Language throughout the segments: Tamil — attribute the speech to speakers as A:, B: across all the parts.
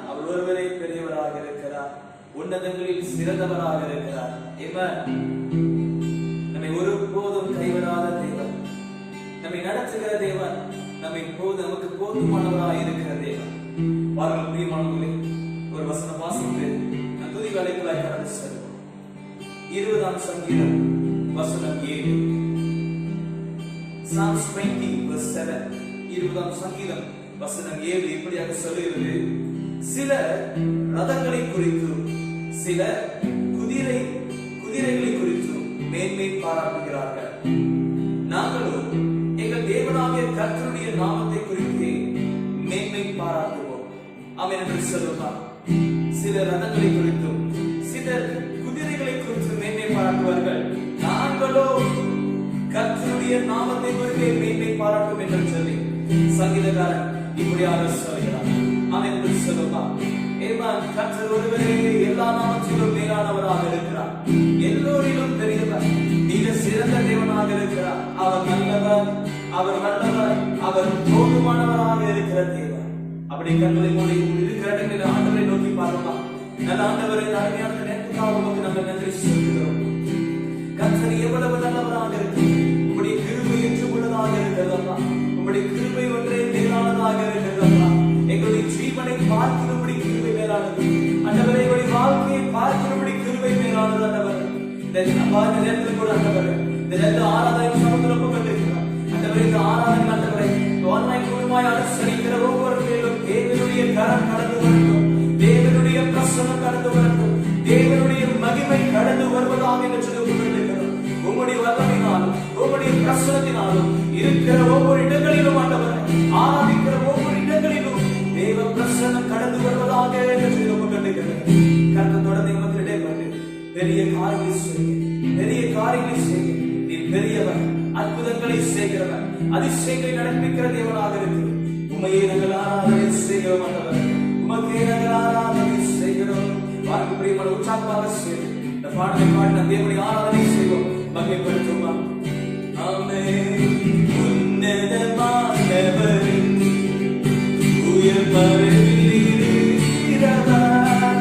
A: அவர் ஒருவரே பெரியவராக இருக்கிறார், உன்னதங்களில் சிறந்தவராக இருக்கிறார். நம்மை ஒருபோதும் கைவிடாத தேவன், நம்மை நடத்துகிற தேவன், நமக்கு போதுமானவராக இருக்கிற தேவன். வாருங்கள் பிரியமானவர்களே, ஒரு வசனம் வாசித்து நான் துதி வேலைக்குள்ளாய் கடந்து செல்வோம். 20ஆம் சங்கீதம் வசனம் 7. Psalms 20:7. 20ஆம் சங்கீதம் வசனம் 7 இப்படியாக சொல்லுகிறது: சிலர் ரதங்களை குறித்தும் சிலர் குதிரைகளை குறித்தும் மேன்மை பாராட்டுகிறார்கள். நாங்களும் எங்கள் தேவனாகிய கர்த்தருடைய நாமத்தை குறித்து மேன்மை பாராட்டுவோம். ஆமென் என்று சொல்லுவார். சிலர் ரதங்களை குறித்தும் சிலர் குதிரைகளை குறித்தும் மேன்மை பாராட்டுவார்கள். நாங்களோ கர்த்தருடைய நாமத்தை குறித்து மேன்மை பாராட்டும் என்று சொல்லி சங்கீதக்காரன் இப்படியாக சொல்கிறார். ஆமென் என்று சொல்லுவார். கர்த்தர் ஒருவரே எல்லா நாமத்திலும் மேலானவராக இருக்கிறார், எல்லோரிலும் பெரியவர், மிக சிறந்த தேவனாக இருக்கிறார். அவர் நல்லவர், அவர் வல்லவர், அவர் போதுமானவராக இருக்கிற தேவன். அப்படி கண்களை மூடி இருக்கிற இடங்களில் ஆண்டவரை நோக்கி பார்க்கலாம். நல்ல ஆண்டவரை அருமையான நேரத்துக்காக நமக்கு நாங்கள் நன்றி சொல்கிறோம். கர்த்தர் எவ்வளவு நல்லவராக இருக்கு, உங்களுடைய கிருபை என்று உள்ளதாக இருக்கிறதா, உங்களுடைய கிருபை ஒன்றே மேலானதாக இருக்கிறதா. எங்களுடைய ஜீவனை பார்க்கிறபடி கிருபை மேலானது ஆண்டவரே, எங்களுடைய வாழ்க்கையை பார்க்கிறபடி கிருபை மேலானது ஆண்டவர். இந்த நேரத்தில் கூட ஆண்டவர் இந்த ஆராதனை சமுதிரம் கொண்டிருக்கிறார் ஆண்டவரே. இந்த ஆராதனை ஆண்டவரை ஆன்லைன் மூலமாய் அனுசரிக்கிற ஒவ்வொரு பேரும் தேவனுடைய கரம் கடந்து வரட்டும், தேவனுடைய பிரசன்னம் கடந்து வரட்டும், தேவனுடைய மகிமை கடந்து வருவதாக என்று சொல்லி கொண்டிருக்கிறோம். உங்களுடைய வல்லமையினாலும் உங்களுடைய பிரசனத்தினாலும் இருக்கிற ஒவ்வொரு இடங்களிலும் ஆண்டவரை ஆராதிக்கிற ஒவ்வொரு இடங்களிலும் தேவ பிரசன்னம் கடந்து வருவதாக என்று சொல்லி கொண்டிருக்கிறேன். கர்த்தத்தோட தெய்வத்திலே வந்து பெரிய காரியங்களை செய்ய, பெரிய காரியங்களை செய்ய நீ பெரியவர், அற்புதங்களை செய்கிறவர், அதிசயங்களை நடப்பிக்கிற தேவனாக இருக்கு. உண்மையை நாங்கள் ஆராதனை செய்கிறோம் ஆண்டவர், உமக்கே நாங்கள் ஆராதனை செய்கிறோம். வாழ்க்கை பிரியமான உற்சாகமாக செய்யும் இந்த பாடலை பாடின தேவனை ஆராதனை செய்வோம், மகிமைப்படுத்துமா. ஆமென். உன்னதமானவரின் உயர் மறைவில் இருக்கிறவர்,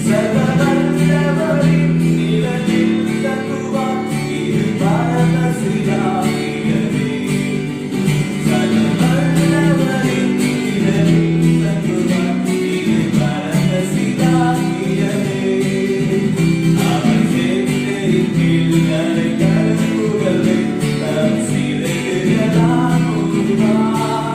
A: சர்வவல்லவரின் நிழலில் தங்குவார், இது பரமசிலாகியவே. சர்வவல்லவரின் நிழலில் தங்குவார், இது பரமசிலாகியவே. அவர் சேனையின் கீழ் கருங்குகளை தம் சிறைகளால் மூடுவார்.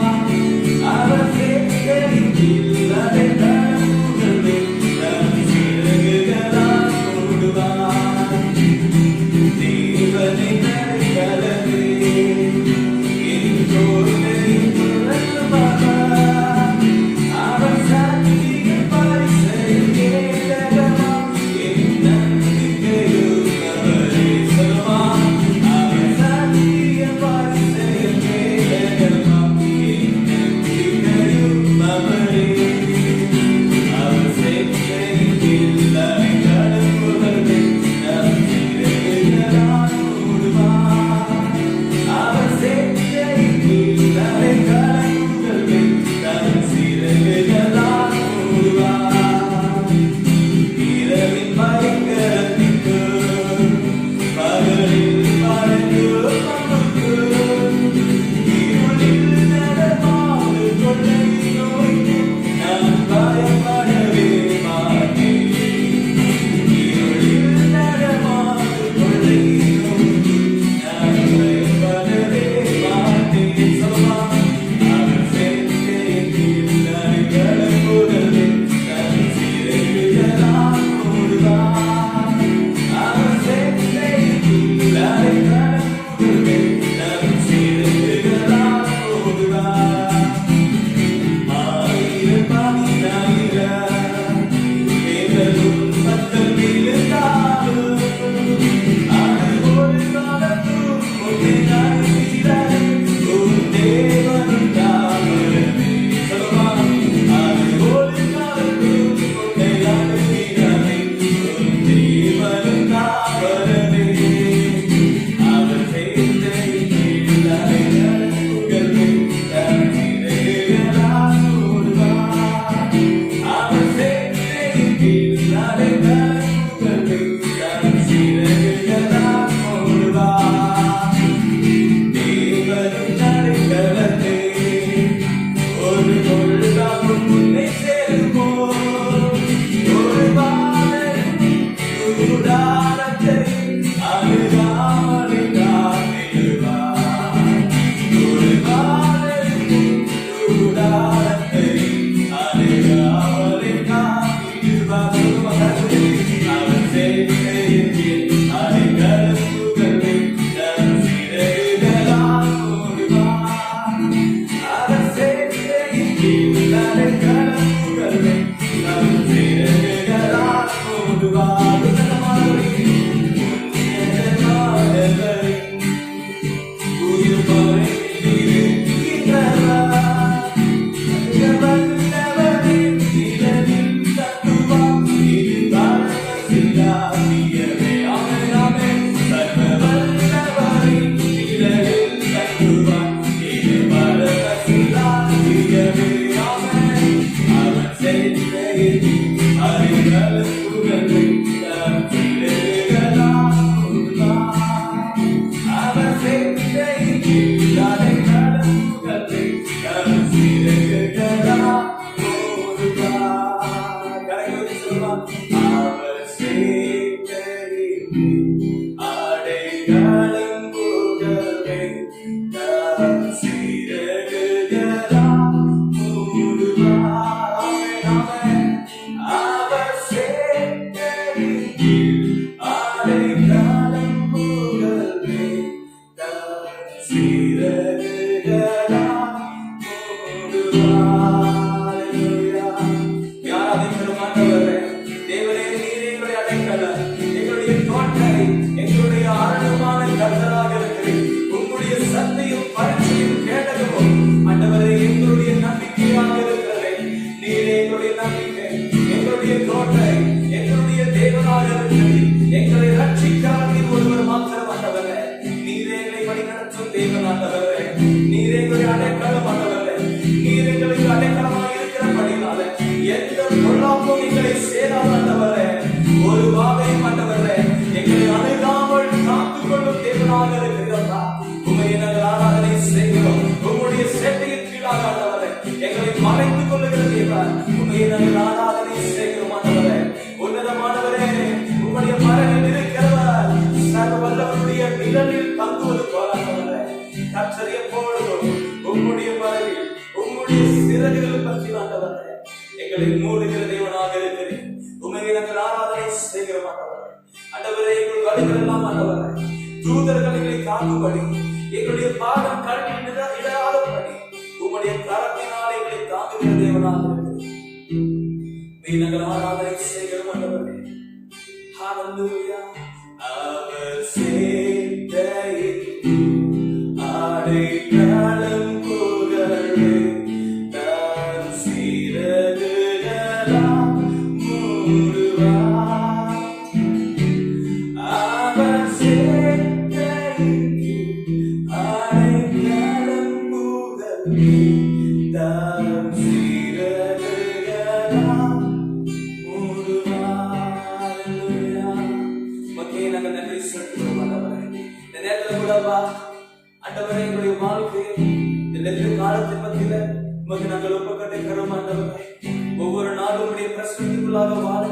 A: ஒவ்வொரு நாளும் பிரசனத்துக்குள்ளாக வாழ,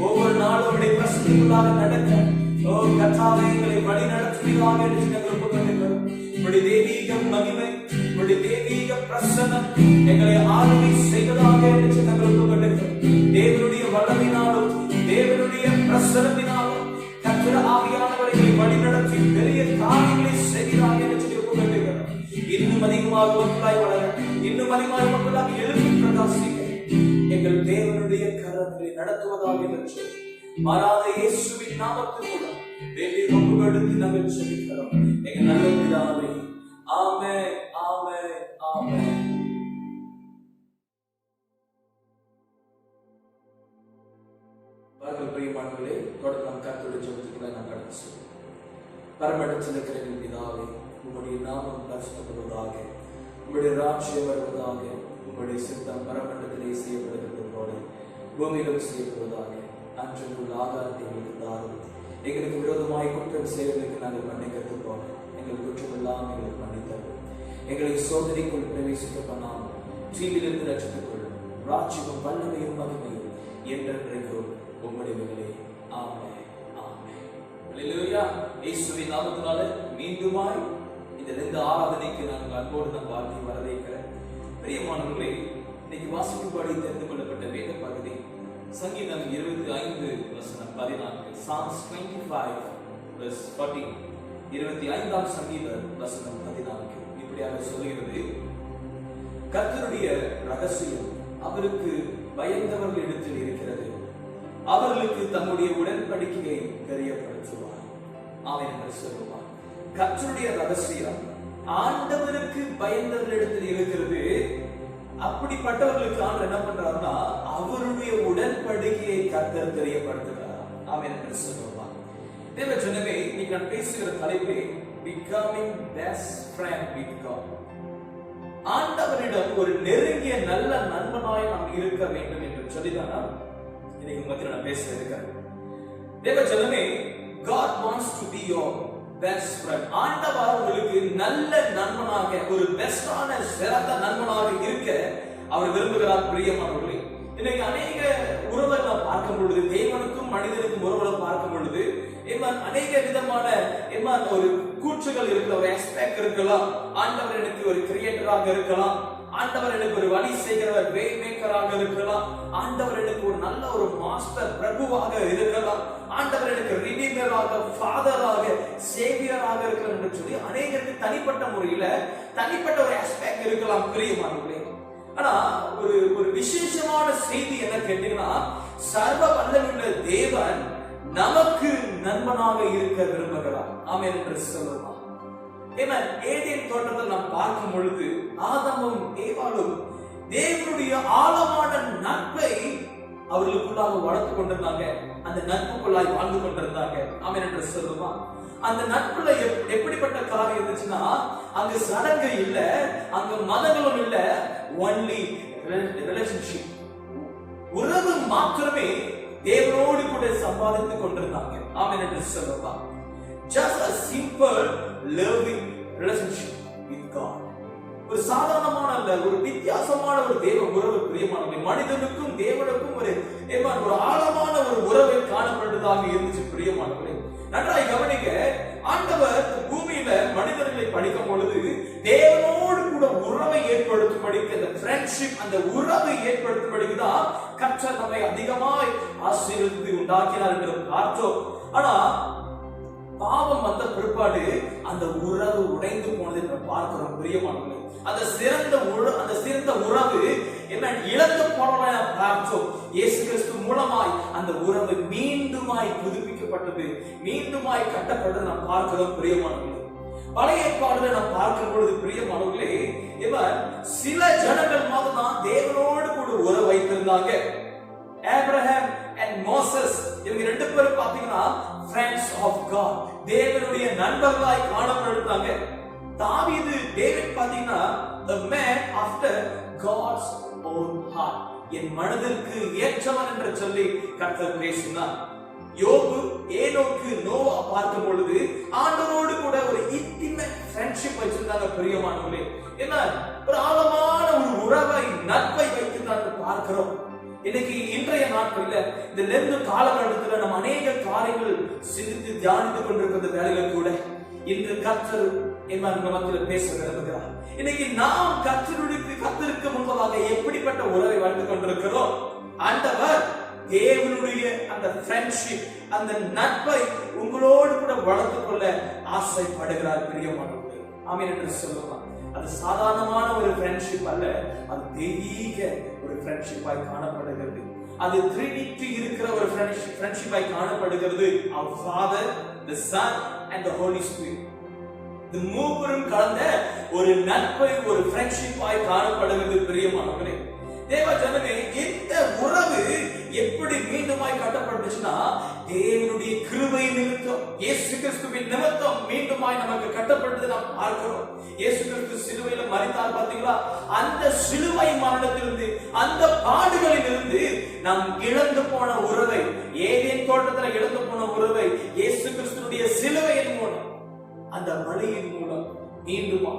A: ஒவ்வொரு நாளும் பிரசனத்துக்குள்ளாக நடக்க, ஓ கர்த்தாவே எங்களை வழி நடத்துவீராக என்று நாங்கள் ஒப்புக்கொள்கிறோம். உம்முடைய தெய்வீக மகிமை, உம்முடைய தெய்வீக பிரசன்னம் எங்களை ஆளுகை செய்வதாக என்று நாங்கள் ஒப்புக்கொள்கிறோம். தேவனுடைய வல்லமையினாலும் தேவனுடைய பிரசன்னத்தினாலும் கர்த்தர் ஆவியானவரை வழி நடத்தி பெரிய காரியங்களை செய்கிறார் என்று ஒப்புக்கொள்கிறோம். இன்னும் அதிகமாக மக்களாய் வளர, இன்னும் அதிகமாக மக்களாக எழுப்பி பிரகாசிக்க எங்கள் தேவனுடைய கரங்களை நடத்துவதாக என்று மாறாத இயேசுவின் நாமத்தின் மூலம் வேண்டிய ஒப்புக்கொடுத்து நாங்கள் ஜெபிக்கிறோம் எங்கள் நல்ல பிதாவே. ஆமென், ஆமென், ஆமென். பிரியமானவர்களே, தொடர்ந்து நம் கர்த்தருடைய ஜெபத்துக்குள்ள நாம் கடந்து செல்வோம். பரமண்டலத்தில் இருக்கிற எங்கள் பிதாவே, உம்முடைய நாமம் பரிசுத்தப்படுவதாக, உம்முடைய ராஜ்யம் வருவதாக, உம்முடைய சித்தம் பரமண்டலத்திலே செய்யப்படுகிறது போல பூமியிலும் செய்யப்படுவதாக. அன்றைக்குள்ள ஆதாரத்தை எங்களுக்கு தாரும். எங்களுக்கு விரோதமாய் குற்றம் செய்வதற்கு நாங்கள் மன்னிக்கிறது போல எங்கள் குற்றமெல்லாம் எங்களுக்கு மன்னித்தரும். எங்களை சோதனைக்குள் பிரவேசிக்க பண்ணாமல் தீவிலிருந்து ரட்சித்துக் கொள்ளும். ராஜ்யமும் வல்லமையும் மகிமையும் என்றென்றைக்கும் உம்முடையவர்களே. ஆமென், ஆமென். அல்லேலூயா. இயேசுவின் நாமத்தினால மீண்டுமாய் இந்த 2 ஆராதனைக்கு நாங்கள் அன்போடு நம் வாழ்க்கை வரவேற்கிறேன். பிரியமானவர்களே, இன்னைக்கு வாசிக்கும்படி தெரிந்து கொள்ளப்பட்ட வேத பகுதி சங்கீதம் 25:14. Psalms 25:14. 25ஆம் சங்கீதம் வசனம் 14 இப்படியாக சொல்லுகிறது: கர்த்தருடைய ரகசியம் அவருக்கு பயந்தவர்கள் இடத்தில் இருக்கிறது. அவர்களுக்கு தம்முடைய உடன்படிக்கையை தெரியப்படுத்துவார். ஆமென் என்று சொல்லுவார். கர்த்தருடைய ரகசியம் ஆண்டவருக்கு பயந்தவர்களிடத்தில் இருக்கிறது. அப்படிப்பட்டவர்களுக்கு ஆண்டவர் என்ன பண்றாருன்னா அவருடைய உடன்படிக்கையை கர்த்தர் தெரியப்படுத்துகிறார். ஆமென் என்று சொல்லுவார். தேவ ஜனமே, இன்னைக்கு நான் பேசுகிற தலைப்பே becoming best friend with God. ஆண்டவரிடம் ஒரு நெருங்கிய நல்ல நண்பனாய் நாம் இருக்க வேண்டும் என்று சொல்லிதான் இன்னைக்கு மத்தியில் நான் பேச இருக்கிறேன். தேவ ஜனமே, God wants to be your best friend. ஆண்டவர் உங்களுக்கு நல்ல நண்பனாக, ஒரு பெஸ்டான சிறந்த நண்பனாக இருக்க அவர் விரும்புகிறார். பிரியமானவர்களே, இன்னைக்கு அநேக உறவுகளை நாம் பார்க்கும் பொழுது, தேவனுக்கும் மனிதனுக்கும் உறவுகளை பார்க்கும் பொழுது அநேக விதமான ஒரு கூற்றுகள் இருக்கிற, ஒரு எக்ஸ்பெக்ட் இருக்கலாம். ஆண்டவர் எனக்கு ஒரு கிரியேட்டராக இருக்கலாம், ஆண்டவர் எனக்கு ஒரு வழி செய்கிறவர், வே மேக்கராக இருக்கலாம், ஆண்டவர் எனக்கு ஒரு நல்ல ஒரு மாஸ்டர் பிரபுவாக இருக்கலாம், ஆண்டவர் எனக்கு ரிடீமராக, ஃபாதராக, சேவியராக இருக்கலாம் என்று சொல்லி அநேகருக்கு தனிப்பட்ட முறையில தனிப்பட்ட ஒரு ஆஸ்பெக்ட் இருக்கலாம். பிரியமானவர்களே, ஆனா ஒரு விசேஷமான செய்தி என்ன கேட்டீங்கன்னா, சர்வ வல்லமையுள்ள தேவன் நமக்கு நண்பனாக இருக்க விரும்புகிறார். ஆமென் என்று சொல்லுவார். ஏதேன் தோட்டத்தில் நாம் பார்க்கும் பொழுது ஆதாமும் ஏவாளும் தேவனுடைய ஆழமான நட்பை அவர்களுக்குள்ளாக வளர்த்து கொண்டிருந்தாங்க. அந்த நட்புக்குள்ளாய் வாழ்ந்து கொண்டிருந்தாங்க. ஆமென் என்று சொல்லுவார். அந்த நட்புல எப்படிப்பட்ட காரியம் இருந்துச்சுன்னா, அங்க சடங்கு இல்ல, அங்க மதங்களும் இல்ல, ஒன்லி ரிலேஷன்ஷிப், உறவு மாத்திரமே தேவனோடு கூட சம்பாதித்துக் கொண்டிருந்தாங்க. ஆமென் என்று சொல்லுவார். Just a simple loving relationship with God. ஒரு சாதாரணமான அல்ல, ஒரு வித்தியாசமான ஒரு தேவ உறவு. பிரியமானவர்களே, மனிதனுக்கும் தேவனுக்கும் ஒரு ஆழமான ஒரு உறவை காணப்படுவதாக இருந்துச்சு. பிரியமானவர்களே, நன்றாய் கவனிக்க. ஆண்டவர் பூமியில மனிதர்களை படிக்கும் பொழுது தேவனோடு கூட உறவை ஏற்படுத்தும்படிக்கு, அந்த ஃப்ரெண்ட்ஷிப், அந்த உறவை ஏற்படுத்தும்படிக்குதான் கர்த்தர் நம்மை அதிகமாய் ஆசீர்வதித்து உண்டாக்கினார் என்று பார்த்தோம். ஆனா பாவம் வந்த பிற்பாடு அந்த உறவு உடைந்து போனதை நம்ம பார்க்கிறோம். பிரியமானவர்களே, அந்த சிறந்த உறவு என்ன இழந்து போனதை நாம் பார்த்தோம். இயேசு கிறிஸ்து மூலமாய் அந்த உறவு மீண்டுமாய் புதுப்பிக்கப்பட்டது, மீண்டுமாய் கட்டப்பட்டது நாம் பார்க்கிறோம். பிரியமானவர்களே, பழைய ஏற்பாடுல நாம் பார்க்கும் பொழுது பிரியமானவர்களே, இவர் சில ஜனங்கள் மாதிரி தான் தேவனோடு கூட உறவு வைத்திருந்தாங்க. ஆபிரகாம் and மோசஸ், இவங்க ரெண்டு பேரும் பாத்தீங்கன்னா friends of God, தேவனுடைய நண்பர்களாய் காணப்படுறாங்க. தாவீது, டேவிட் பாத்தீங்கன்னா a man after God's own heart, என் மனதிற்கு ஏற்றவன் என்று சொல்லி கர்த்தர் பேசினார். யோபு, ஏனோக்கு, நோவா பார்க்கும் பொழுது ஆண்டவரோடு கூட ஒரு இன்டிமேட் ஃப்ரெண்ட்ஷிப் வச்சிருந்தாங்க. பிரியமானவர்களே, என்ன ஒரு ஆழமான ஒரு உறவை, நட்பை வைத்திருந்தாங்க பார்க்கிறோம். இன்னைக்கு இன்றைய நாட்கள்ல இந்த லெந்து காலகட்டத்தில் நம்ம அநேக காரியங்கள் சிந்தித்து தியானித்துக் கொண்டிருக்கிற வேலையில கூட இன்று கர்த்தர் மத்தியில் பேச விரும்புகிறார். இன்னைக்கு நாம் கர்த்தருக்கு முன்பதாக எப்படிப்பட்ட உறவை வாழ்ந்து கொண்டிருக்கிறோம்? ஆண்டவர் தேவனுடைய அந்த ஃப்ரெண்ட்ஷிப், அந்த நட்பை உங்களோடு கூட வளர்த்துக் கொள்ள ஆசைப்படுகிறார். பிரியமானவர்களே, ஆமென் என்று சொல்லுவார். அது சாதாரணமான ஒரு ஃப்ரெண்ட்ஷிப் அல்ல, அது தெய்வீக ஒரு ஃப்ரெண்ட்ஷிப்பாய் காணப்படுகிறது. அது ட்ரினிட்டி இருக்கிற ஒரு ஃப்ரெண்ட்ஷிப்பாய் காணப்படுகிறது. Our Father, the Son and the Holy Spirit. இந்த மூவரும் கலந்த ஒரு நட்பை, ஒரு ஃப்ரெண்ட்ஷிப்பாய் காணப்படுகிறது. பிரியமானவர்களே, தேவ ஜனமே, இந்த உறவு எப்படி மீண்டுமாய் கட்டப்பட்டுச்சுன்னா, தேவனுடைய கிருபை நிமித்தம், இயேசு கிறிஸ்துவின் நிமித்தம் மீண்டுமாய் நமக்கு கட்டப்பட்டது நாம் பார்க்கிறோம். இயேசு கிறிஸ்து சிலுவையில மரித்தார் பாத்தீங்களா? அந்த சிலுவை மரணத்திலிருந்து, அந்த பாடுகளிலிருந்து நாம் இழந்து போன உறவை, ஏதேன் தோட்டத்தில் இழந்து போன உறவை இயேசு கிறிஸ்துடைய சிலுவையின் மூலம், அந்த வழியின் மூலம் மீண்டுமா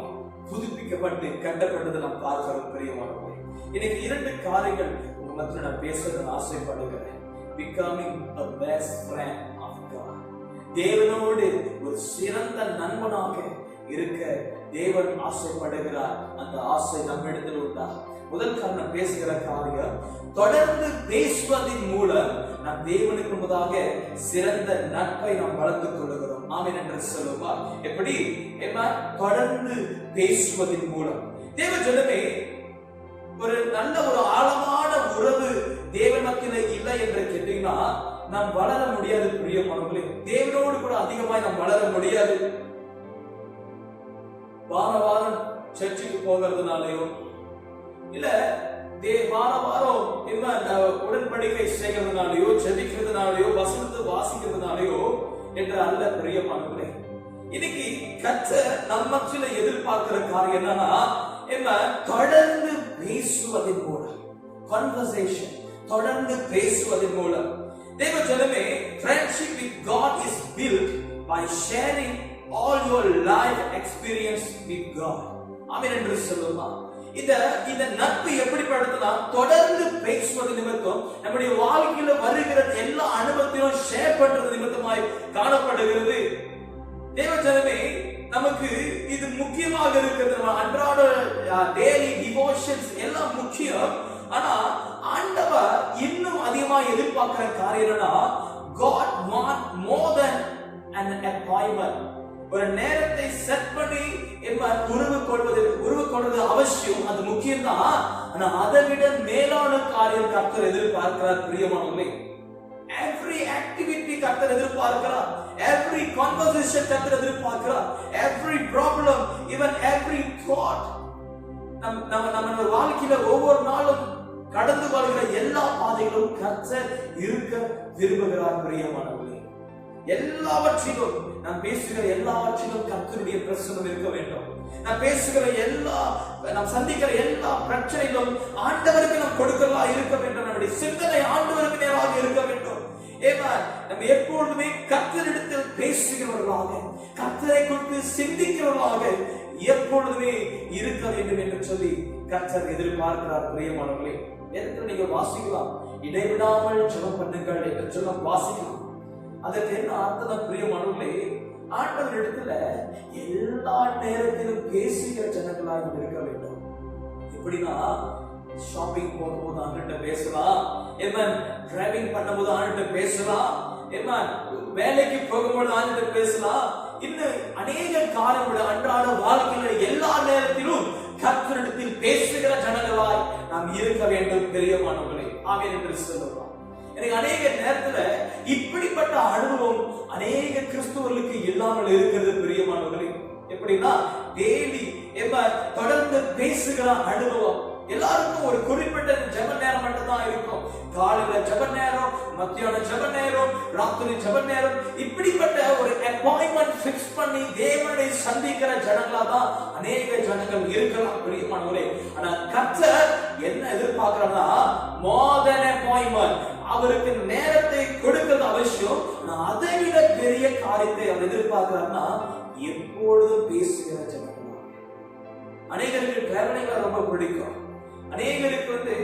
A: புதுப்பிக்கப்பட்டு கட்டப்பட்டது நாம் பார்க்கிறோம். பிரியமானவர்களே, இன்னைக்கு இரண்டு காரியங்கள் உங்க மத்தியில் நான் பேச ஆசைப்படுகிறேன். Becoming a best friend of God. தேவனோடு ஒரு சிறந்த நண்பனாக இருக்க தேவன் ஆசைப்படுகிறார். அந்த ஆசை நம்மிடத்தில் உண்டா? முதல் காரணம் பேசுகிற காரியம், தொடர்ந்து பேசுவதன் மூலம் நாம் தேவனுக்கு முன்பதாக சிறந்த நட்பை நாம் வளர்த்துக் கொள்கிறோம். ஆமென் என்று சொல்லுவார். எப்படி? தொடர்ந்து பேசுவதன் மூலம். தேவ ஜனமே, ஒரு நல்ல ஒரு ஆழமான உறவு தேவன் மத்தியில இல்லை என்று கேட்டீங்கன்னா நாம் வளர முடியாது. பிரியமானவர்களே, தேவனோடு கூட அதிகமாய் நாம் வளர முடியாது. வாரம் சர்ச்சுக்கு போகிறதுனாலயோ இல்ல வாரம் உடன்படிக்கை செய்கிறதுனாலயோ ஜெபிக்கிறதுனாலயோ வசனத்தை வாசிக்கிறதுனாலயோ என்று அல்ல. பிரியமானவர்களே, இன்னைக்கு கர்த்தர் நம்ம எதிர்பார்க்கிற காரியம் என்னன்னா, தொடர்ந்து பேசுவதன் மூலம், கான்வர்சேஷன், தொடர்ந்து பேசுவதன் மூலம். தேவ ஜனமே, friendship with God is built by sharing all your life experience with God. ஆமென் என்று சொல்லுவோம். இந்த நட்பு எப்படிப்படுத்தினா, தொடர்ந்து பேசுவது நிமித்தம் நம்முடைய வாழ்க்கையில வருகிற எல்லா அனுபவத்தையும் ஷேர் பண்றது நிமித்தமாய் காணப்படுகிறது. தேவ ஜனமே, நமக்கு இது முக்கியமாக இருக்கிறது. அன்றாட டெய்லி டிவோஷன்ஸ் எல்லாம் முக்கியம். ஆனா ஆண்டவர் இன்னும் அதிகமா எதிர்பார்க்கிற காரியம் என்னன்னா, God want more than an appointment. ஒரு நேரத்தை செட் பண்ணி உறவு கொள்வது அவசியம், அது முக்கியம் தான். ஆனா அதை விட மேலான காரியம் கர்த்தர் எதிர்பார்க்கிறார். பிரியமானவர்களே, every activity கர்த்தர் எதிர்பார்க்கிறார். every conversation கர்த்தர் எதிர்பார்க்கிறார். every problem, even every thought, நம்ம வாழ்க்கையில ஒவ்வொரு நாளும் கடந்து வருகிற எல்லா பாதைகளும் கர்த்தர் இருக்க விரும்புகிறார். பிரியமானவர்களே, எல்லாவற்றிலும் நாம் பேசுகிற எல்லாவற்றிலும் கர்த்தருடைய பிரசன்னம் இருக்க வேண்டும். நாம் சந்திக்கிற எல்லா பிரச்சனைகளும் ஆண்டவருக்கு நாம் கொடுக்கிறதா இருக்க வேண்டும். நம்முடைய சிந்தனை ஆண்டவருக்கு நேராக இருக்க வேண்டும். நம்ம எப்பொழுதுமே கர்த்தரிடத்தில் பேசுகிறவர்களாக, கர்த்தரை குறித்து சிந்திக்கிறவர்களாக எப்பொழுதுமே இருக்க வேண்டும் என்று சொல்லி கர்த்தர் எதிர்பார்க்கிறார். பிரியமானவர்களே, எதற்கு நீங்க வாசிக்கலாம், இடைவிடாமல் ஜெபம் பண்ணுங்கள் என்று சொல்ல வாசிக்கலாம். அதற்கு என்ன அர்த்தம்? பிரியமானவர்களே, ஆண்டவர் இடத்துல எல்லா நேரத்திலும் பேசுகிற ஜனங்களாக இருக்க வேண்டும். எப்படின்னா, ஷாப்பிங் போகும்போது ஆண்கிட்ட பேசலாம், டிரைவிங் பண்ணும்போது ஆண்கிட்ட பேசலாம், வேலைக்கு போகும்போது ஆண்கிட்ட பேசலாம். இன்னும் அநேக காரியங்கள அன்றாட வாழ்க்கையில எல்லா நேரத்திலும் கர்த்தரிடத்தில் பேசுகிற ஜனங்களாய் நாம் இருக்க வேண்டும். பிரியமானவர்களே, ஆமென் என்று சொல்லுவோம். எனக்கு அநேக நேரத்துல இப்படிப்பட்ட அனுபவம் அநேக கிறிஸ்துவர்களுக்கு இல்லாமல் இருக்கிறது. பிரியமானவர்களே, எப்படின்னா டெய்லி தொடர்ந்து பேசுகிற அனுபவம். எல்லாருக்கும் ஒரு குறிப்பிட்ட ஜெப நேரம் மட்டும் தான் இருக்கும். காலையில ஜெப நேரம், மத்தியானம் ஜெப நேரம், ராத்திரி ஜெப நேரம். இப்படிப்பட்ட ஒரு அப்பாயின்மெண்ட் ஃபிக்ஸ் பண்ணி தேவனை சந்திக்கிற ஜனங்களா தான் அநேக ஜனங்கள் இருக்கலாம். பிரியமானவர்களே, ஆனா கர்த்தர் என்ன எதிர்பார்க்கிறார்னா, more than appointment, அவருக்கு நேரத்தை கொடுக்கிறது அவசியம். அதை விட பெரிய காரியத்தை அவர் எதிர்பார்க்கிறார்னா, எப்பொழுதும் பேசுகிற ஜனங்கள். அநேகருக்கு டிராவலிங்லாம் ரொம்ப பிடிக்கும். அநேகருக்கு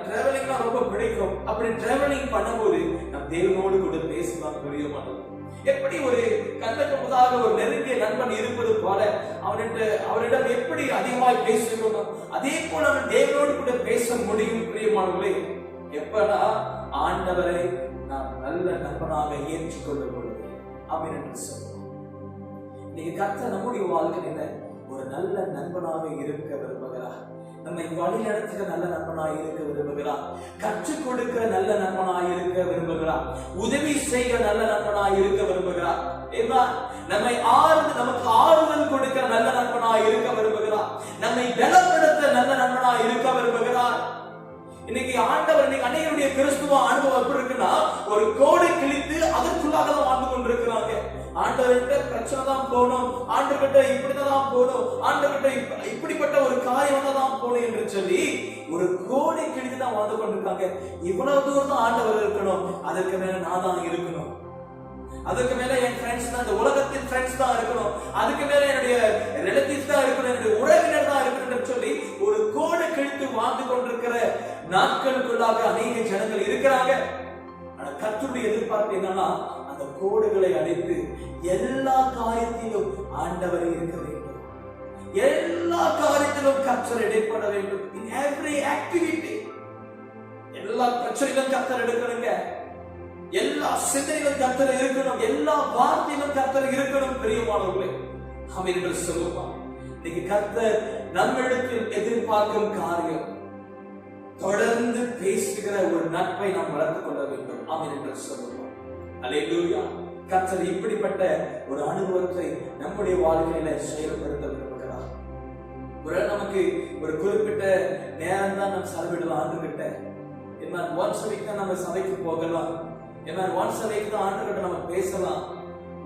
A: டிராவலிங்லாம் ரொம்ப பிடிக்கும். அப்படி டிராவலிங் பண்ணும்போது நம் தேவனோடு கூட பேசலாம். பிரியமானது, எப்படி ஒரு கண்ணுக்கு முதாக ஒரு நெருங்கிய நண்பன் இருப்பது போல அவரிடம் எப்படி அதிகமாய் பேசுகிறோமோ அதே போல அவன் தேவனோடு கூட பேச முடியும். பிரியமானவர்களே, எப்பனா ஆண்டவரை நாம் நல்ல நண்பனாக ஏற்றுக்கொள்ளும் பொழுது அப்படின்னு சொல்லுவோம். நீங்க கர்த்தர் நம்முடைய வாழ்க்கையில ஒரு நல்ல நண்பனாக இருக்க விரும்புகிறார். நம்மை வழி நடத்துகிற நல்ல நண்பனாக இருக்க விரும்புகிறார். கற்றுக் கொடுக்கிற நல்ல நண்பனாக இருக்க விரும்புகிறார். உதவி செய்கிற நல்ல நண்பனாக இருக்க விரும்புகிறார். நமக்கு ஆறுதல் கொடுக்கிற நல்ல நண்பனாக இருக்க விரும்புகிறார். நம்மை பலப்படுத்த நல்ல நண்பனாக இருக்க விரும்புகிறார். இன்னைக்கு ஆண்டவர் அநேகருடைய கிறிஸ்துவ அனுபவம் எப்படி இருக்குன்னா, ஒரு கோடை கிழித்து அதற்குள்ளாக தான் வாழ்ந்து கொண்டிருக்கிறாங்க. ஆண்டவர்கிட்ட பிரச்சனை தான் போகணும், ஆண்டவர்கிட்ட இப்படிதான் போகணும், ஆண்டவர்கிட்ட இப்படிப்பட்ட ஒரு காரியம் தான் போகணும் என்று சொல்லி ஒரு கோடை கிழித்து தான் வாழ்ந்து கொண்டிருக்காங்க. இவ்வளவு தூரம் தான் ஆண்டவர் இருக்கணும், அதற்கு மேல நான் தான் இருக்கணும், அதுக்கு மேல என் ஃப்ரெண்ட்ஸ் தான், இந்த உலகத்தின் ஃப்ரெண்ட்ஸ் தான் இருக்கணும், அதுக்கு மேல என்னுடைய ரிலேட்டிவ்ஸ் தான் இருக்கணும், என்னுடைய உறவினர் தான் இருக்கணும் சொல்லி ஒரு கோடை கிழித்து வாழ்ந்து கொண்டிருக்கிற நாட்களுக்குள்ளாக அநேக ஜனங்கள் இருக்கிறாங்க. ஆனா கர்த்தருடைய எதிர்பார்ப்பு என்னன்னா, அந்த கோடுகளை அடைத்து எல்லா காரியத்திலும் ஆண்டவரை இருக்க வேண்டும். எல்லா காரியத்திலும் கர்த்தர் இடைப்பட வேண்டும். இன் எவ்ரி ஆக்டிவிட்டி, எல்லா பிரச்சனைகளும் கர்த்தர் எடுக்கணுங்க. எல்லா சிந்தனைகளும் கர்த்தர் இருக்கணும். எல்லா வார்த்தையிலும் கர்த்தர் இருக்கணும். பிரியமானவர்களே, ஆமென் என்று சொல்லுவோம். இன்னைக்கு கர்த்தர் நம்மிடத்தில் எதிர்பார்க்கும் காரியம் தொடர்ந்து பேசுகிற ஒரு நட்பை நாம் வளர்த்துக் கொள்ள வேண்டும். ஆமென் என்று சொல்லுவோம். அல்லேலூயா. கர்த்தர் இப்படிப்பட்ட ஒரு அனுபவத்தை நம்முடைய வாழ்க்கையில செயல்படுத்த விரும்புகிறார். ஒரு நமக்கு ஒரு குறிப்பிட்ட நேரம் தான் நம்ம செலவிடலாம் ஆண்டுகிட்ட. ஒன்ஸ் a week தான் நம்ம சபைக்கு போகலாம். ஒன்ஸ் a week தான் ஆண்டுகிட்ட நம்ம பேசலாம்.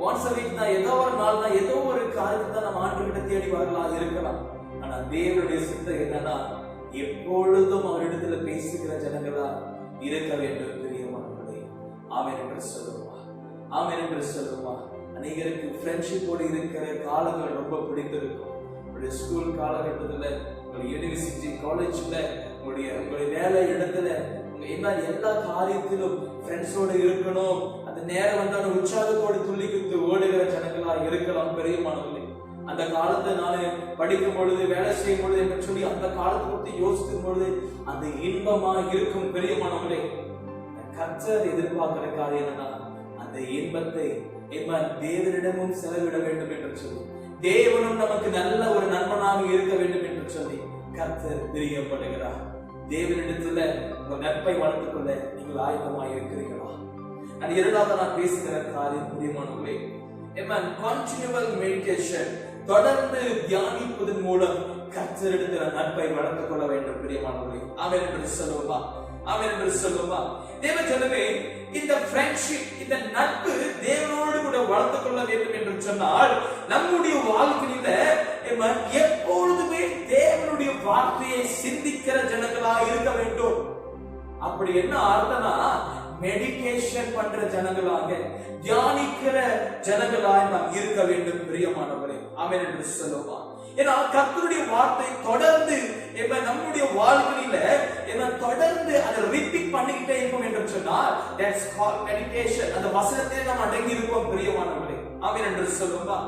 A: ஒன்ஸ் a week தான் ஏதோ ஒரு நாள் தான் ஏதோ ஒரு காரியத்தை தான் நம்ம ஆண்டுகிட்ட தேடி வரலாம் இருக்கலாம். ஆனா தேவனுடைய சித்தம் என்னன்னா எப்பொழுதும் அவரிடத்துல பேசுகிற ஜனங்களா இருக்க வேண்டும். பிரியமானவர்களே, ஆமென் என்று சொல்லுவா. ஆமென் என்று சொல்லுவா. அநேகருக்கு ஃப்ரெண்ட்ஷிப்போடு இருக்கிற காலங்கள் ரொம்ப பிடித்திருக்கும். உங்களுடைய ஸ்கூல் காலகட்டத்துல, உங்களுடைய யூனிவர்சிட்டி காலேஜ்ல, உங்களுடைய வேலை இடத்துல, எல்லா காரியத்திலும் ஃப்ரெண்ட்ஸோடு இருக்கணும். அந்த நேரம் வந்தாலும் உற்சாகத்தோடு துள்ளி குத்து ஓடுகிற ஜனங்களா இருக்கலாம். பிரியமானவர்களே, அந்த காலத்தை நான் படிக்கும் பொழுது, வேலை செய்யும் பொழுது என்று சொல்லி அந்த காலத்தை பற்றி யோசிக்கும் பொழுது அந்த இன்பமா இருக்கும். பிரியமானவர்களே, கர்த்தர் எதிர்பார்க்கிற காரியம் என்னன்னா அந்த இன்பத்தை தேவனிடமும் செலவிட வேண்டும் என்று சொல்லி, தேவனும் நமக்கு நல்ல ஒரு நண்பனாக இருக்க வேண்டும் என்று சொல்லி கர்த்தர் பிரியப்படுகிறார். தேவனிடத்துல உங்கள் நட்பை வளர்த்துக் கொள்ள நீங்கள் ஆயத்தமாக இருக்கிறீர்களா? அது இரண்டாவது நான் பேசுகிற காரியம் பிரியமானவர்களே, continual meditation, தொடர்ந்து தியானிப்பதன் மூலம் கர்த்தரிடத்துல நட்பை வளர்த்துக் கொள்ள வேண்டும். பிரியமானவர்களே, ஆமென் என்று சொல்லுவா. ஆமென் என்று சொல்லுவா. தேவ ஜனமே, இந்த ஃப்ரெண்ட்ஷிப், இந்த நட்பு தேவனோடு கூட வளர்த்துக் கொள்ள வேண்டும் என்று சொன்னால் நம்முடைய வாழ்க்கையில எப்பொழுதுமே தேவனுடைய வார்த்தையை சிந்திக்கிற ஜனங்களா இருக்க வேண்டும். அப்படி என்ன அர்த்தம்னா மெடிடேஷன் பண்ற ஜனங்களாக, தியானிக்கிற ஜனங்களாக நாம் இருக்க வேண்டும். பிரியமானவர்களே, ஆமென் என்று சொல்லுவா. ஏன்னா கர்த்தருடைய வார்த்தை தொடர்ந்து நம்முடைய வாழ்க்கையில தொடர்ந்து அதை ரிப்பீட் பண்ணிக்கிட்டே இருக்கும் என்று சொன்னால் that's called meditation. அந்த வசனத்தை நாம் அடங்கி இருப்போம். பிரியமானவர்களே, ஆமென் என்று சொல்லுவா.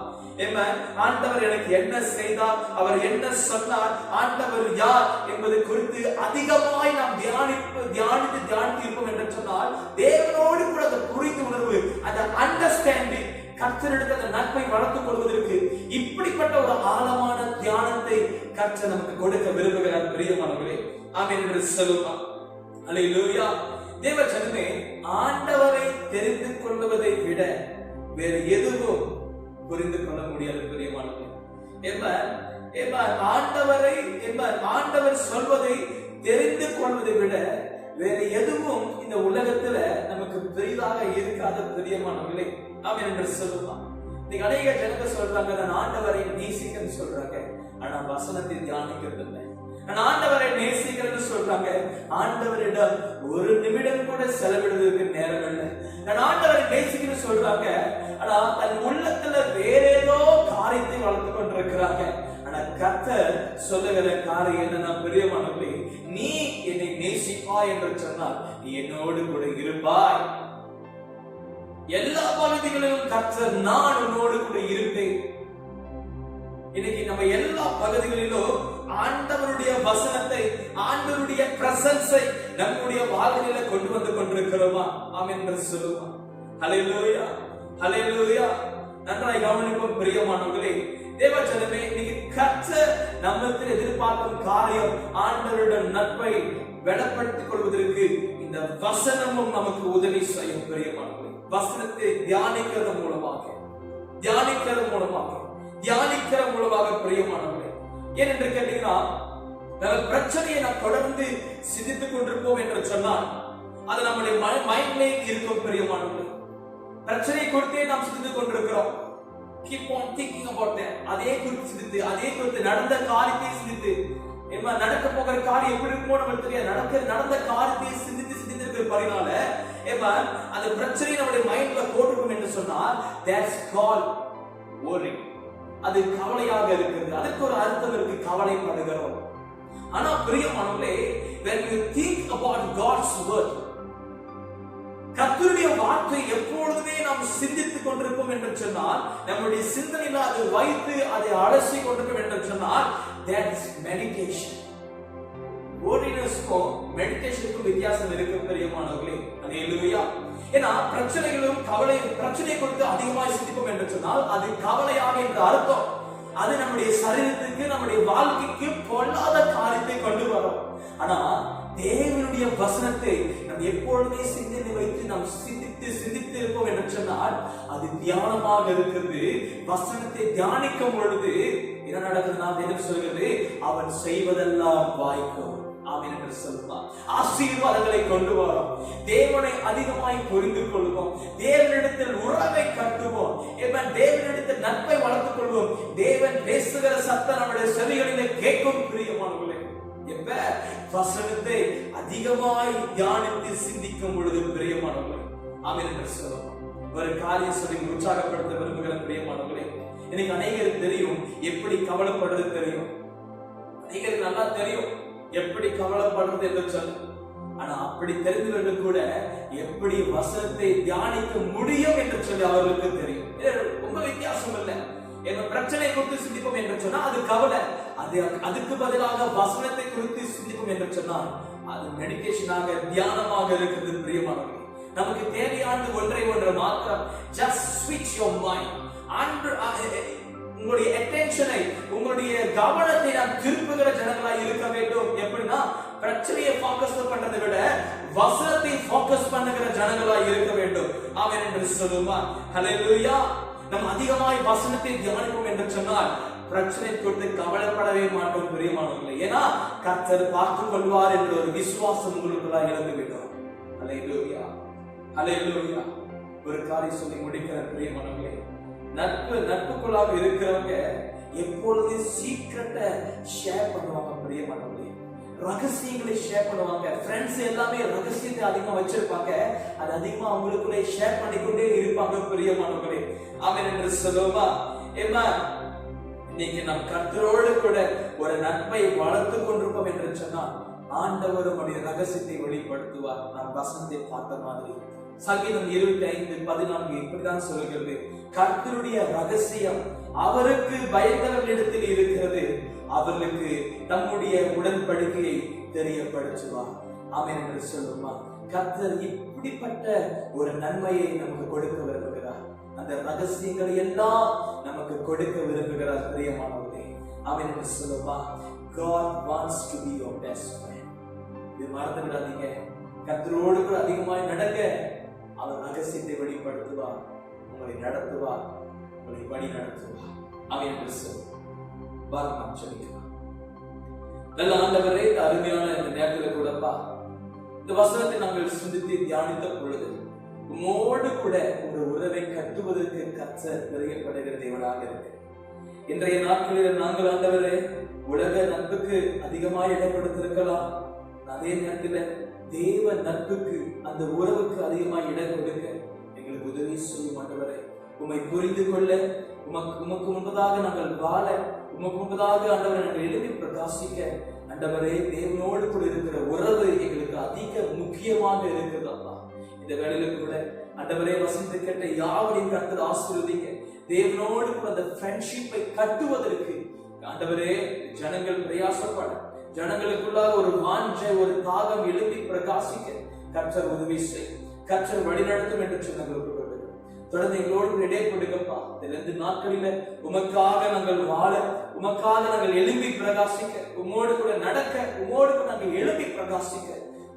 A: ஆண்டவர் எனக்கு என்ன செய்தார், அவர் என்ன சொன்னார், ஆண்டவர் யார் என்பது குறித்து அதிகமாய் நாம் தியானித்து இருப்போம் என்று சொன்னால் தேவனோடு கூட அந்த புரிந்து உணர்வு, அந்த அண்டர்ஸ்டாண்டிங், கர்த்தரிடத்தில் அந்த நட்பை வளர்த்துக் கொள்வதற்கு இப்படிப்பட்ட ஒரு ஆழமான தியானத்தை கர்த்தர் நமக்கு கொடுக்க விரும்புகிறார். பிரியமானவர்களே, ஆமென் என்று சொல்லுவா. அல்லேலூயா. தேவ ஜனமே, ஆண்டவரை தெரிந்து கொள்வதை விட வேறு எதுவும் புரிந்து கொள்ள முடியாது. பிரியமானவர்களே, ஆண்டவர் சொல்வதை தெரிந்து கொள்வதை விட வேறு எதுவும் இந்த உலகத்துல நமக்கு பெரிதாக இருக்காத. பிரியமானவர்களே, ஆமென் என்று சொல்லுவான். நீங்க அநேக ஜனங்க சொல்றாங்க நான் ஆண்டவரை நேசிக்கிறேன்னு சொல்றாங்க, ஆனா வசனத்தை தியானிக்கிறது இல்லை. நான் ஆண்டவரை நேசிக்கிறேன்னு சொல்றாங்க, ஆண்டவரிடம் ஒரு நிமிடம் கூட செலவிடுவதற்கு நேரம் இல்லை. நான் ஆண்டவரை நேசிக்கிறேன்னு சொல்றாங்க, ஆனா தன் உள்ளத்துல வேற ஏதோ காரியத்தை வளர்த்து கொண்டிருக்கிறாங்க. ஆனா கர்த்தர் சொல்லுகிற காரியம் என்னன்னா, பிரியமானவர்களே, நீ என்னை நேசிப்பாய் என்று சொன்னால் நீ என்னோடு கூட இருப்பாய். எல்லா பகுதிகளிலும் கர்த்தர் நான் உன்னோடு கூட இருப்பேன். இன்னைக்கு நம்ம எல்லா பகுதிகளிலும் ஆண்டவருடைய வசனத்தை, ஆண்டவருடைய பிரசன்ஸை நம்முடைய வாழ்க்கையில கொண்டு வந்து கொண்டிருக்கிறோமா? ஆமென் என்று சொல்லுவோம். ஹல்லேலூயா, ஹல்லேலூயா. நன்றாய் கவனிப்போம். பிரியமானவர்களே, தேவ ஜனமே, இன்னைக்கு கர்த்தர் நம்மிடத்தில் எதிர்பார்க்கும் காரியம் ஆண்டவருடைய நட்பை வெளிப்படுத்திக் கொள்வதற்கு இந்த வசனமும் நமக்கு உதவி செய்யும். பிரியமானவர்களே, வசனத்தை தியானிக்கிற மூலமாக பிரியமானவர்களே, ஏனென்று கேட்டீங்கன்னா, பிரச்சனையை நாம் தொடர்ந்து சிந்தித்துக் கொண்டிருப்போம் என்று சொன்னால் அது நம்முடைய மைண்ட்லே இருக்கும். பிரியமானவர்களே, பிரச்சனை குறித்தே நாம் சிந்தித்துக் கொண்டிருக்கிறோம். keep on thinking about that. அதே குறித்து சிந்தித்து, அதே குறித்து நடந்த காரியத்தை சிந்தித்து, நடக்க போகிற காரியம் எப்படி இருக்குமோ நமக்கு தெரியாது. நடந்த காரியத்தை சிந்தித்து இருக்கிற அந்த பிரச்சனை நம்முடைய மைண்ட்ல போட்டுக்கும் என்று சொன்னால் that's called worry. அது கவலையாக இருக்கிறது. அதுக்கு ஒரு அர்த்தம் இருக்கு, கவலைப்படுகிறோம். ஆனா பிரியமானவர்களே, when you think about God's word, கர்த்தருடைய வார்த்தை எப்பொழுதுமே நாம் சிந்தித்துக் கொண்டிருப்போம் என்று சொன்னால், நம்முடைய சிந்தனையில அதை வைத்து அதை அலசி கொண்டிருக்கும் என்று சொன்னால் that is meditation. ஓரினஸ்க்கும் மெடிடேஷனுக்கும் வித்தியாசம் இருக்கு. பிரியமானவர்களே, அல்லேலூயா. ஏன்னா பிரச்சனை குறித்து அதிகமாக சிந்திப்போம் என்று சொன்னால் அது கவலையாக என்ற அர்த்தம். அது நம்முடைய சரீரத்துக்கு, நம்முடைய வாழ்க்கைக்கு பொல்லாத காரியத்தை கொண்டு வரும். ஆனா தேவனுடைய வசனத்தை நாம் எப்பொழுதுமே சிந்தனை வைத்து நாம் சிந்தித்து இருப்போம் என்று சொன்னால் அது தியானமாக இருக்கிறது. வசனத்தை தியானிக்கும் பொழுது என்ன நடக்குது? நாம் என்ன சொல்கிறது? அவன் செய்வதெல்லாம் வாய்க்கும். ஆமென் என்று சொல்லுவார். ஆசீர்வாதங்களை கொண்டு வரும். தேவனை அதிகமாய் புரிந்து கொள்வோம். தேவனிடத்தில் உறவை கட்டுவோம். தேவனிடத்தில் நட்பை வளர்த்துக் கொள்வோம். தேவன் பேசுகிற சத்தம் நம்முடைய செவிகளிலே கேட்கும். பிரியமானவர்களே, எப்ப வசனத்தை அதிகமாய் தியானித்து சிந்திக்கும் பொழுது பிரியமானவர்களே, ஆமென் என்று சொல்லுவோம். ஒரு காரியம் சொல்லி உற்சாகப்படுத்த விரும்புகிற பிரியமானவர்களே, எனக்கு அநேகருக்கு தெரியும் எப்படி கவலைப்படுறது தெரியும். அநேகருக்கு நல்லா தெரியும் எப்படி கவலைப்படுறது என்று சொல்லு. ஆனா அப்படி தெரிந்தவர்கள் கூட எப்படி வசனத்தை தியானிக்க முடியும் என்று சொல்லி அவர்களுக்கு தெரியும். ரொம்ப வித்தியாசம் இல்லை. என்ன பிரச்சனை குறித்து சிந்திப்போம் என்று சொன்னா அது கவலை. அதுக்கு பதிலாக வசனத்தை குறித்து சிந்திப்போம் என்று சொன்னால் அது மெடிடேஷனாக, தியானமாக இருக்கிறது. பிரியமானவர்களே, நமக்கு தேவையான ஒன்றை மாத்திரம் just switch your mind. உங்களுடைய அட்டென்ஷனை, உங்களுடைய கவனத்தை நாம் திருப்புகிற ஜனங்களாய் இருக்க வேண்டும். எப்படின்னா பிரச்சனையை ஃபோக்கஸ் பண்றதை விட வசனத்தை ஃபோக்கஸ் பண்ணுகிற ஜனங்களாய் இருக்க வேண்டும். ஆமென் என்று சொல்லுமா? ஹல்லேலூயா. நாம் அதிகமாய் வசனத்தை தியானிப்போம் என்று சொன்னால் பிரச்சனை குறித்து கவலைப்படவே மாட்டோம். பிரியமானவர்களே, ஏன்னா கர்த்தர் பார்த்துக் கொள்வார் என்ற ஒரு விசுவாசம் உங்களுக்குள்ளாக இருந்து விடும். ஹல்லேலூயா, ஹல்லேலூயா. ஒரு காரியம் சொல்லி முடிக்கிற பிரியமானவர்களே, நட்புக்குள்ளாக இருக்கிறவங்க எப்பொழுது சீக்ரெட்டை ஷேர் பண்ணுவாங்க. பிரியமானவர்களே, ரகசியங்களை ஷேர் பண்ணுவாங்க. ஃப்ரெண்ட்ஸ் எல்லாமே ரகசியத்தை அதிகமா வச்சிருப்பாங்க. அது அதிகமா அவங்களுக்குள்ளே ஷேர் பண்ணிக்கொண்டே இருப்பாங்க. பிரியமானவர்களே, ஆமென் என்று சொல்லுவா. இன்னைக்கு நம் கர்த்தரோடு கூட ஒரு நட்பை வளர்த்து கொண்டிருப்போம் என்று சொன்னால் ஆண்டவர் நம்முடைய ரகசியத்தை வெளிப்படுத்துவார். நாம் வசனத்தை பார்த்த மாதிரி சங்கீதம் 25:14 இப்படிதான் சொல்லுகிறது. கர்த்தருடைய ரகசியம் அவருக்கு பயந்தவர்களிடத்தில் இருக்கிறது, அவர்களுக்கு தம்முடைய உடன்படிக்கையை தெரியப்படுத்துவார். ஆமென் என்று சொல்லுமா? கர்த்தர் இப்படிப்பட்ட ஒரு நன்மையை நமக்கு கொடுக்க விரும்புகிறார். அந்த ரகசியங்களை எல்லாம் நமக்கு கொடுக்க விரும்புகிறார். பிரியமானவர்களே, ஆமென் என்று சொல்லுமா? God wants to be your best friend. இது மறந்து விடாதீங்க. கர்த்தரோடு கூட அதிகமாய் நடக்க அவர் ரகசியத்தை வெளிப்படுத்துவார், உங்களை நடத்துவார், உங்களை வழி நடத்துவார். ஆமென் என்று சொல்லுவார். நாம் சொல்லிக்கலாம். நல்ல ஆண்டவரே, அருமையான இந்த நேரத்தில் கூடப்பா இந்த வசனத்தை நாங்கள் சிந்தித்து தியானித்த பொழுது உம்மோடு கூட ஒரு உறவை கட்டுவதற்கு கர்த்தர் பிரியப்படுகிற தேவனாக இருக்கு. இன்றைய நாட்களில் நாங்கள் ஆண்டவரே உலக நட்புக்கு அதிகமாக இடம் கொடுத்திருக்கலாம். அதே நேரத்தில் தேவ நட்புக்கு, அந்த உறவுக்கு அதிகமாக இடம் கொடுக்க எங்களுக்கு உதவி செய்யும் ஆண்டவரே. உம்மை புரிந்து கொள்ள, உமக்கு முன்பதாக நாங்கள் வாழ, உமக்கு முன்பதாக ஆண்டவரை நாங்கள் எழுதி பிரகாசிக்க ஆண்டவரே, தேவனோடு கூட இருக்கிற உறவு எங்களுக்கு அதிக முக்கியமாக இருக்கிறது. அப்பா, இந்த வேளையில கூட ஆண்டவரே வசனத்தை கேட்ட யாவரையும் கர்த்தர் ஆசீர்வதிங்க. தேவனோடு கூட அந்த ஃப்ரெண்ட்ஷிப்பை கட்டுவதற்கு ஆண்டவரே ஜனங்கள் பிரயாசப்பட, ஜனங்களுக்குள்ளாக ஒரு வாஞ்சை, ஒரு தாகம் எழுப்பி பிரகாசிக்க கர்த்தர் உதவி செய்யும். கர்த்தர் வழிநடத்தும் என்று சொன்னவர்களுக்கு தொடர்ந்து எங்களோடு இடைப்படுங்கப்பா. இந்த 2 நாட்களில உமக்காக நாங்கள் வாழ, உமக்காக நாங்கள் எழுப்பி பிரகாசிக்க, உமோடு கூட நடக்க, உமோடு கூட நாங்கள் எழுப்பி பிரகாசிக்க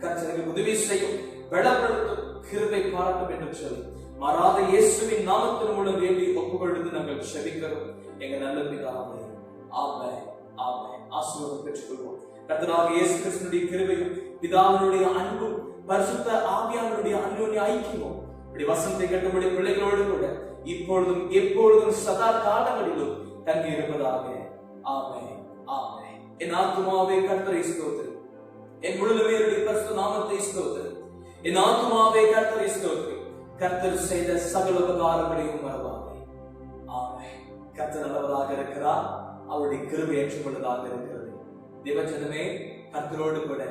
A: கர்த்தருக்கு உதவி செய்யும், பலப்படுத்தும், கிருபை பாராட்டும் என்று சொல்லி மாறாத இயேசுவின் நாமத்தின் மூலம் வேண்டி ஒப்புக்கொடுத்து நாங்கள் செபிக்கிறோம். எங்க நல்ல பிதாவே, ஆமென், ஆமென். ஆசீர்வாதம் பெற்றுக்கொள்வோம். கர்த்தராகிய இயேசு கிறிஸ்துவின் கிருபையும், பிதாவினுடைய அன்பும், பரிசுத்த ஆவியானவருடைய அன்யோன்ய ஐக்கியமும் வசனத்தை கேட்டபடி பிள்ளைகளோடு கூட இப்பொழுதும் எப்பொழுதும் சதா காலங்களிலும் தங்கி இருப்பதாக. ஆமென், ஆமென். என் ஆத்துமாவே கர்த்தரை ஸ்தோத்திரி, என் முழுதுமே பரிசுத்த நாமத்தை ஸ்தோத்திரி. என் ஆத்துமாவே கர்த்தரை ஸ்தோத்திரி, கர்த்தர் செய்த சகல உபகாரங்களையும் மறவாதே. ஆமென். கர்த்தர் நல்லவராக இருக்கிறார், அவருடைய கிருபை ஏற்றுக்கொள்ளதாக இருக்கிறது. தேவஜனமே, கர்த்தரோடு கூட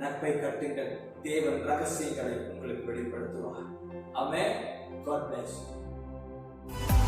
A: நட்பை கட்டுங்கள். தேவன் ரகசியங்களை உங்களுக்கு வெளிப்படுத்துவார். Amen. God bless you.